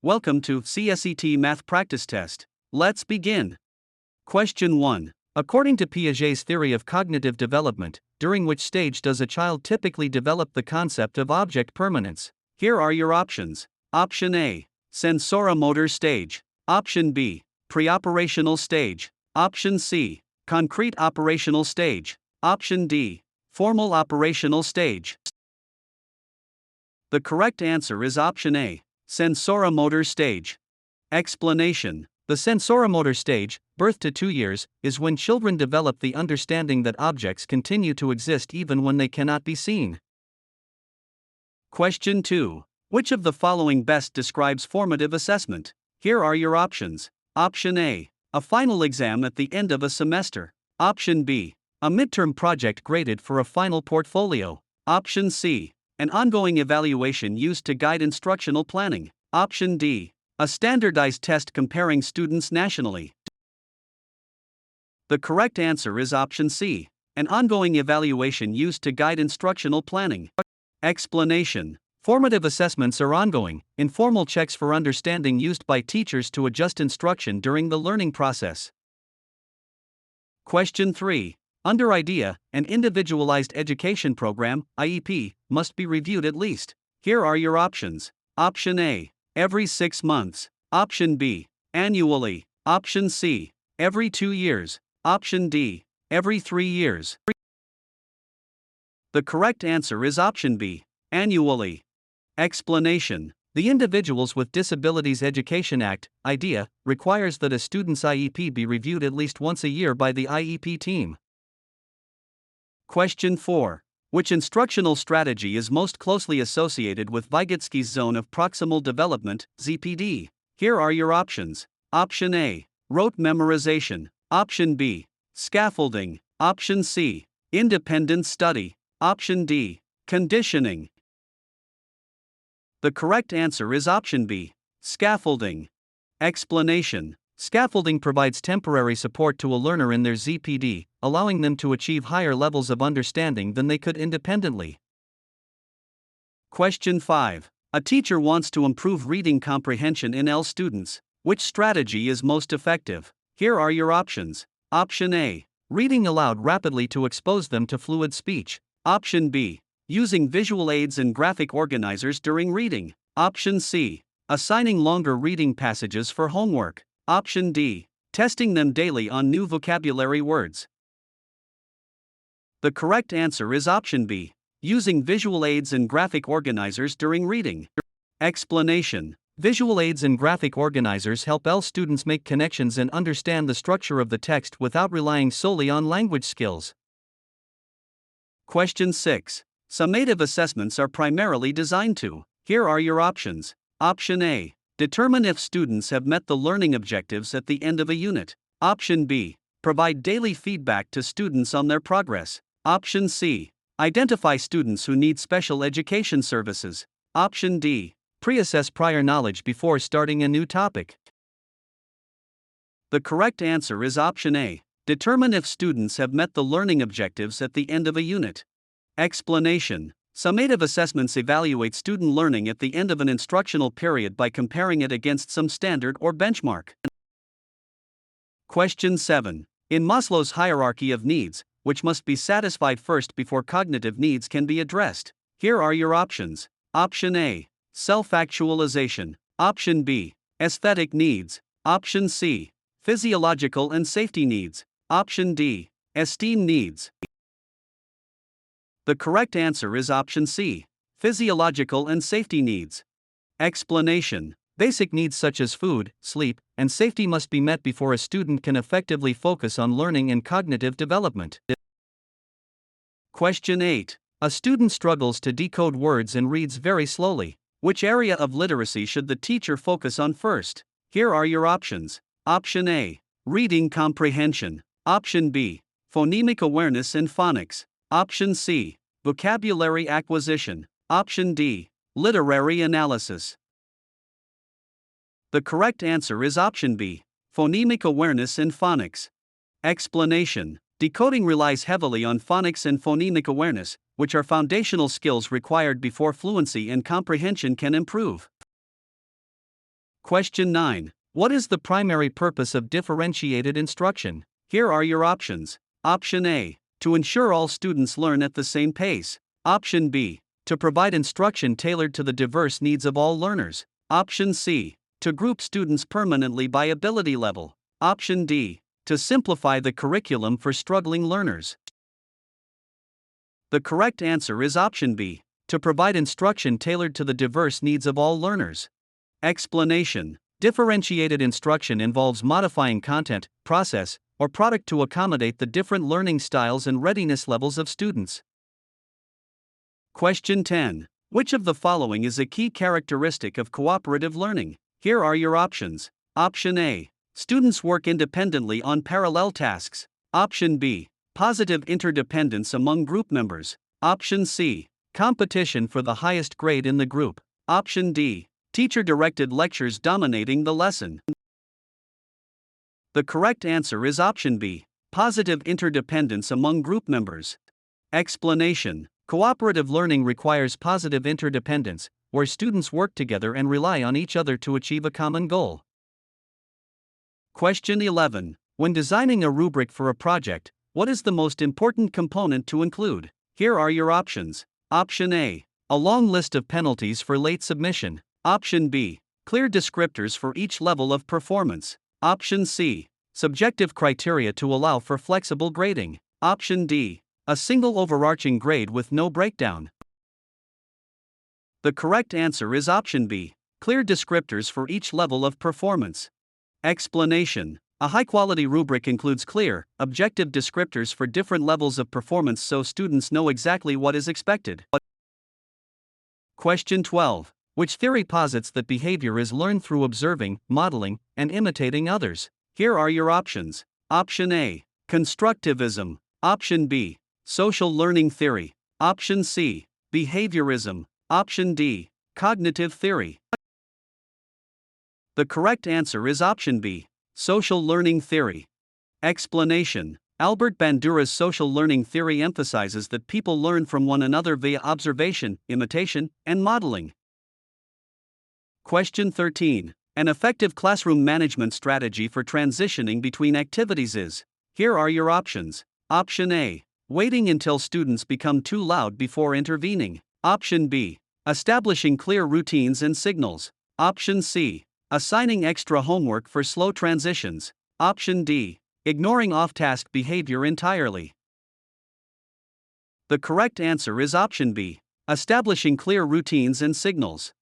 Welcome to CSET Math Practice Test. Let's begin. Question 1. According to Piaget's theory of cognitive development, during which stage does a child typically develop the concept of object permanence? Here are your options. Option A. Sensoromotor stage. Option B. Preoperational stage. Option C. Concrete operational stage. Option D. Formal operational stage. The correct answer is option A. Sensoromotor stage. Explanation. The sensoromotor stage, birth to 2 years, is when children develop the understanding that objects continue to exist even when they cannot be seen. Question 2. Which of the following best describes formative assessment? Here are your options. Option A. A final exam at the end of a semester. Option B. A midterm project graded for a final portfolio. Option C. An ongoing evaluation used to guide instructional planning. Option D. A standardized test comparing students nationally. The correct answer is option C. An ongoing evaluation used to guide instructional planning. Explanation. Formative assessments are ongoing, informal checks for understanding used by teachers to adjust instruction during the learning process. Question 3. Under IDEA, an individualized education program, IEP, must be reviewed at least. Here are your options. Option A. Every 6 months. Option B. Annually. Option C. Every 2 years. Option D. Every 3 years. The correct answer is option B. Annually. Explanation. The Individuals with Disabilities Education Act, IDEA, requires that a student's IEP be reviewed at least once a year by the IEP team. Question 4. Which instructional strategy is most closely associated with Vygotsky's zone of proximal development, ZPD? Here are your options. Option A. Rote memorization. Option B. Scaffolding. Option C. Independent study. Option D. Conditioning. The correct answer is option B. Scaffolding. Explanation. Scaffolding provides temporary support to a learner in their ZPD, allowing them to achieve higher levels of understanding than they could independently. Question 5. A teacher wants to improve reading comprehension in L students. Which strategy is most effective? Here are your options. Option A. Reading aloud rapidly to expose them to fluid speech. Option B. Using visual aids and graphic organizers during reading. Option C. Assigning longer reading passages for homework. Option D. Testing them daily on new vocabulary words. The correct answer is option B. Using visual aids and graphic organizers during reading. Explanation. Visual aids and graphic organizers help L students make connections and understand the structure of the text without relying solely on language skills. Question 6. Summative assessments are primarily designed to. Here are your options. Option A. Determine if students have met the learning objectives at the end of a unit. Option B. Provide daily feedback to students on their progress. Option C. Identify students who need special education services. Option D. Pre-assess prior knowledge before starting a new topic. The correct answer is option A. Determine if students have met the learning objectives at the end of a unit. Explanation. Summative assessments evaluate student learning at the end of an instructional period by comparing it against some standard or benchmark. Question 7. In Maslow's hierarchy of needs, which must be satisfied first before cognitive needs can be addressed? Here are your options. Option A. Self-actualization. Option B. Aesthetic needs. Option C. Physiological and safety needs. Option D. Esteem needs. The correct answer is option C. Physiological and safety needs. Explanation. Basic needs such as food, sleep, and safety must be met before a student can effectively focus on learning and cognitive development. Question 8. A student struggles to decode words and reads very slowly. Which area of literacy should the teacher focus on first? Here are your options. Option A. Reading comprehension. Option B. Phonemic awareness and phonics. Option C. Vocabulary acquisition. Option D. Literary analysis. The correct answer is option B. Phonemic awareness and phonics. Explanation. Decoding relies heavily on phonics and phonemic awareness, which are foundational skills required before fluency and comprehension can improve. Question 9. What is the primary purpose of differentiated instruction? Here are your options. Option A. To ensure all students learn at the same pace. Option B. To provide instruction tailored to the diverse needs of all learners. Option C. To group students permanently by ability level. Option D. To simplify the curriculum for struggling learners. The correct answer is option B. To provide instruction tailored to the diverse needs of all learners. Explanation. Differentiated instruction involves modifying content, process, or product to accommodate the different learning styles and readiness levels of students. Question 10. Which of the following is a key characteristic of cooperative learning? Here are your options. Option A. Students work independently on parallel tasks. Option B. Positive interdependence among group members. Option C. Competition for the highest grade in the group. Option D. Teacher-directed lectures dominating the lesson. The correct answer is option B. Positive interdependence among group members. Explanation. Cooperative learning requires positive interdependence, where students work together and rely on each other to achieve a common goal. Question 11. When designing a rubric for a project, what is the most important component to include? Here are your options. Option A. A long list of penalties for late submission. Option B. Clear descriptors for each level of performance. Option C. Subjective criteria to allow for flexible grading. Option D. A single overarching grade with no breakdown. The correct answer is option B. Clear descriptors for each level of performance. Explanation. A high-quality rubric includes clear, objective descriptors for different levels of performance so students know exactly what is expected. Question 12. Which theory posits that behavior is learned through observing, modeling, and imitating others? Here are your options. Option A. Constructivism. Option B. Social learning theory. Option C. Behaviorism. Option D. Cognitive theory. The correct answer is option B. Social learning theory. Explanation. Albert Bandura's social learning theory emphasizes that people learn from one another via observation, imitation, and modeling. Question 13. An effective classroom management strategy for transitioning between activities is. Here are your options. Option A. Waiting until students become too loud before intervening. Option B. Establishing clear routines and signals. Option C. Assigning extra homework for slow transitions. Option D. Ignoring off-task behavior entirely. The correct answer is option B. Establishing clear routines and signals.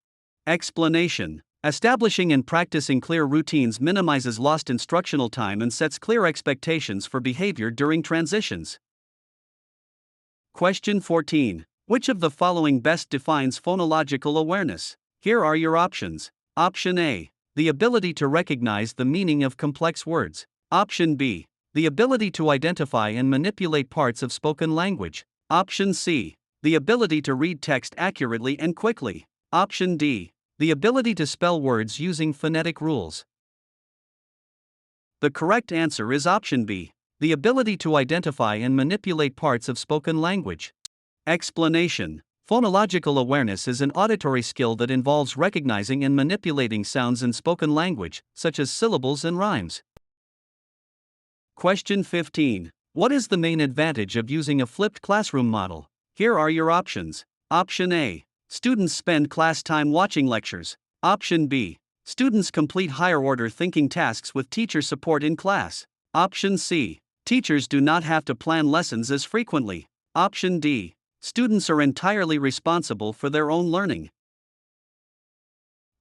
Explanation. Establishing and practicing clear routines minimizes lost instructional time and sets clear expectations for behavior during transitions. Question 14. Which of the following best defines phonological awareness? Here are your options. Option A. The ability to recognize the meaning of complex words. Option B. The ability to identify and manipulate parts of spoken language. Option C. The ability to read text accurately and quickly. Option D. The ability to spell words using phonetic rules. The correct answer is option B. The ability to identify and manipulate parts of spoken language. Explanation. Phonological awareness is an auditory skill that involves recognizing and manipulating sounds in spoken language, such as syllables and rhymes. Question 15. What is the main advantage of using a flipped classroom model? Here are your options. Option A. Students spend class time watching lectures. Option B. Students complete higher-order thinking tasks with teacher support in class. Option C. Teachers do not have to plan lessons as frequently. Option D. Students are entirely responsible for their own learning.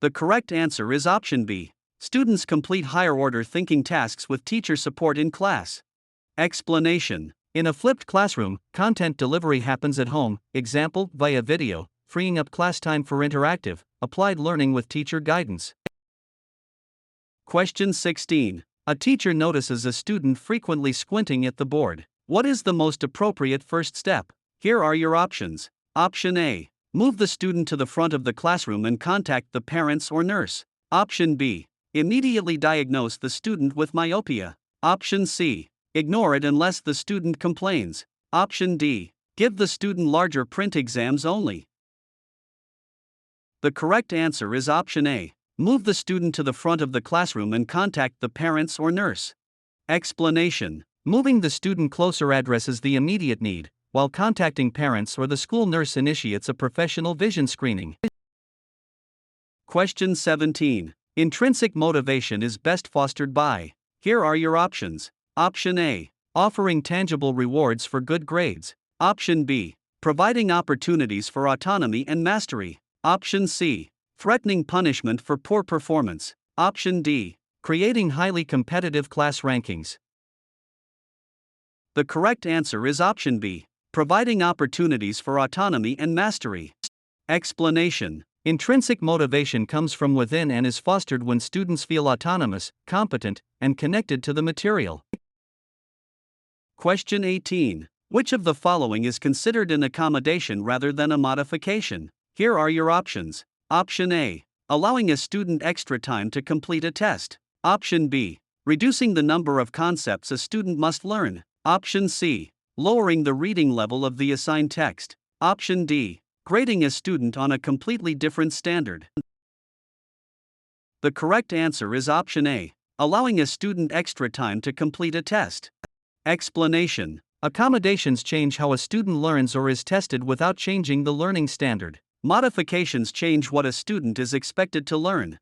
The correct answer is option B. Students complete higher-order thinking tasks with teacher support in class. Explanation. In a flipped classroom, content delivery happens at home, example, via video, freeing up class time for interactive, applied learning with teacher guidance. Question 16. A teacher notices a student frequently squinting at the board. What is the most appropriate first step? Here are your options. Option A. Move the student to the front of the classroom and contact the parents or nurse. Option B. Immediately diagnose the student with myopia. Option C. Ignore it unless the student complains. Option D. Give the student larger print exams only. The correct answer is option A. Move the student to the front of the classroom and contact the parents or nurse. Explanation. Moving the student closer addresses the immediate need, while contacting parents or the school nurse initiates a professional vision screening. Question 17. Intrinsic motivation is best fostered by. Here are your options. Option A. Offering tangible rewards for good grades. Option B. Providing opportunities for autonomy and mastery. Option C. Threatening punishment for poor performance. Option D. Creating highly competitive class rankings. The correct answer is option B. Providing opportunities for autonomy and mastery. Explanation. Intrinsic motivation comes from within and is fostered when students feel autonomous, competent, and connected to the material. Question 18. Which of the following is considered an accommodation rather than a modification? Here are your options. Option A. Allowing a student extra time to complete a test. Option B. Reducing the number of concepts a student must learn. Option C. Lowering the reading level of the assigned text. Option D. Grading a student on a completely different standard. The correct answer is option A. Allowing a student extra time to complete a test. Explanation. Accommodations change how a student learns or is tested without changing the learning standard. Modifications change what a student is expected to learn.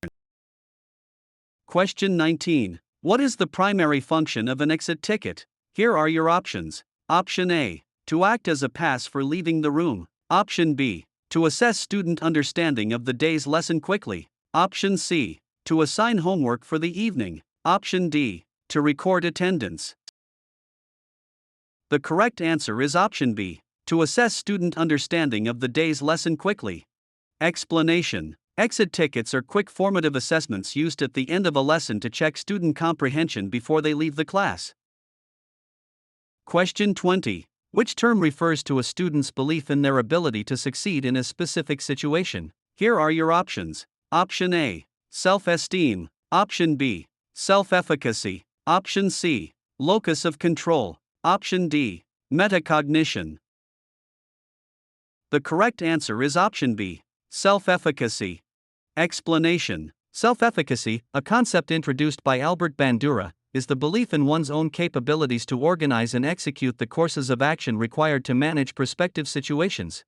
Question 19. What is the primary function of an exit ticket? Here are your options. Option A. To act as a pass for leaving the room. Option B. To assess student understanding of the day's lesson quickly. Option C. To assign homework for the evening. Option D. To record attendance. The correct answer is option B. To assess student understanding of the day's lesson quickly. Explanation. Exit tickets are quick formative assessments used at the end of a lesson to check student comprehension before they leave the class. Question 20. Which term refers to a student's belief in their ability to succeed in a specific situation? Here are your options. Option A. Self-esteem. Option B. Self-efficacy. Option C. Locus of control. Option D. Metacognition. The correct answer is option B. Self-efficacy. Explanation. Self-efficacy, a concept introduced by Albert Bandura, is the belief in one's own capabilities to organize and execute the courses of action required to manage prospective situations.